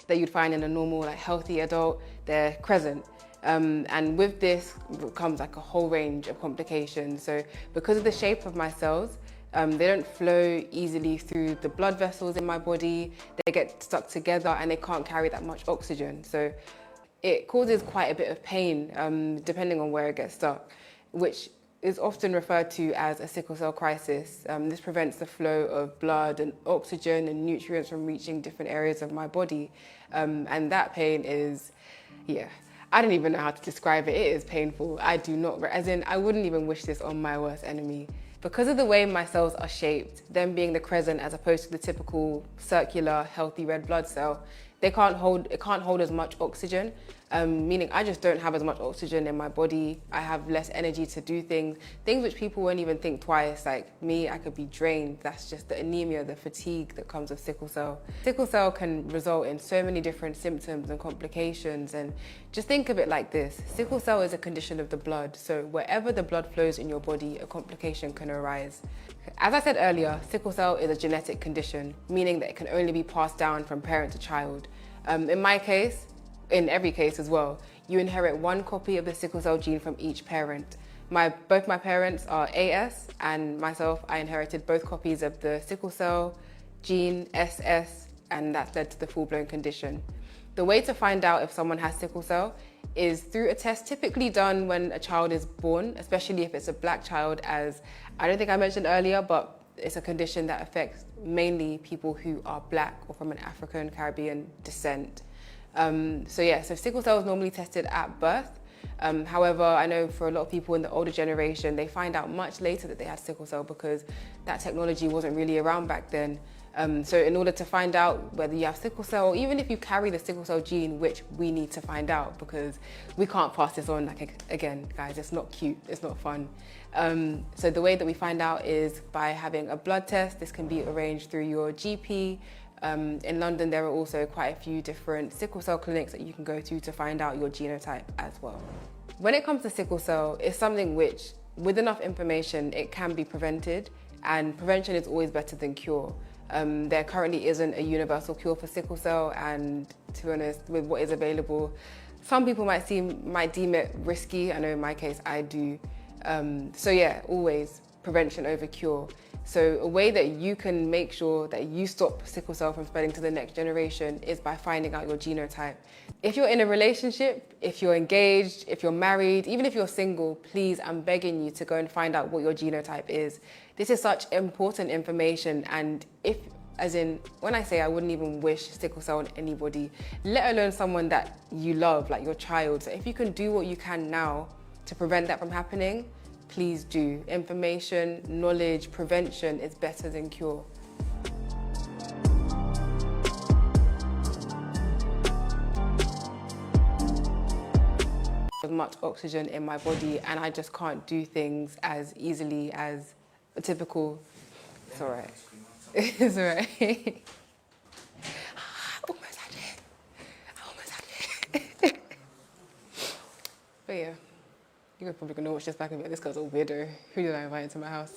that you'd find in a normal, like healthy adult, they're crescent. And with this comes like a whole range of complications. So because of the shape of my cells, they don't flow easily through the blood vessels in my body. They get stuck together and they can't carry that much oxygen. So it causes quite a bit of pain, depending on where it gets stuck, which is often referred to as a sickle cell crisis. This prevents the flow of blood and oxygen and nutrients from reaching different areas of my body. And that pain is, yeah, I don't even know how to describe it. It is painful. I do not, as in, I wouldn't even wish this on my worst enemy. Because of the way my cells are shaped, them being the crescent as opposed to the typical circular, healthy red blood cell, it can't hold as much oxygen, meaning I just don't have as much oxygen in my body. I have less energy to do things which people won't even think twice. Like me, I could be drained. That's just the anemia, the fatigue that comes with sickle cell. Sickle cell can result in so many different symptoms and complications, and just think of it like this. Sickle cell is a condition of the blood, so wherever the blood flows in your body, a complication can arise. As I said earlier, sickle cell is a genetic condition, meaning that it can only be passed down from parent to child. In my case, in every case as well, you inherit one copy of the sickle cell gene from each parent. Both my parents are AS, and myself, I inherited both copies of the sickle cell gene, SS, and that's led to the full-blown condition. The way to find out if someone has sickle cell is through a test typically done when a child is born, especially if it's a black child, as I don't think I mentioned earlier, but it's a condition that affects mainly people who are black or from an African Caribbean descent. So sickle cell is normally tested at birth. However, I know for a lot of people in the older generation, they find out much later that they had sickle cell because that technology wasn't really around back then. So in order to find out whether you have sickle cell, or even if you carry the sickle cell gene, which we need to find out because we can't pass this on, again, guys, it's not cute, it's not fun. So the way that we find out is by having a blood test. This can be arranged through your GP. In London, there are also quite a few different sickle cell clinics that you can go to find out your genotype as well. When it comes to sickle cell, it's something which, with enough information, it can be prevented, and prevention is always better than cure. There currently isn't a universal cure for sickle cell, and to be honest, with what is available, some people might deem it risky. I know in my case, I do. Always prevention over cure. So a way that you can make sure that you stop sickle cell from spreading to the next generation is by finding out your genotype. If you're in a relationship, if you're engaged, if you're married, even if you're single, please, I'm begging you to go and find out what your genotype is. This is such important information, and when I say I wouldn't even wish sickle cell on anybody, let alone someone that you love, like your child. So if you can do what you can now to prevent that from happening, please do. Information, knowledge, prevention is better than cure. There's much oxygen in my body, and I just can't do things as easily as a typical. It's all right. It's all right. I almost had it. But yeah. You're probably gonna watch this back and be like, this girl's a weirdo. Who did I invite into my house?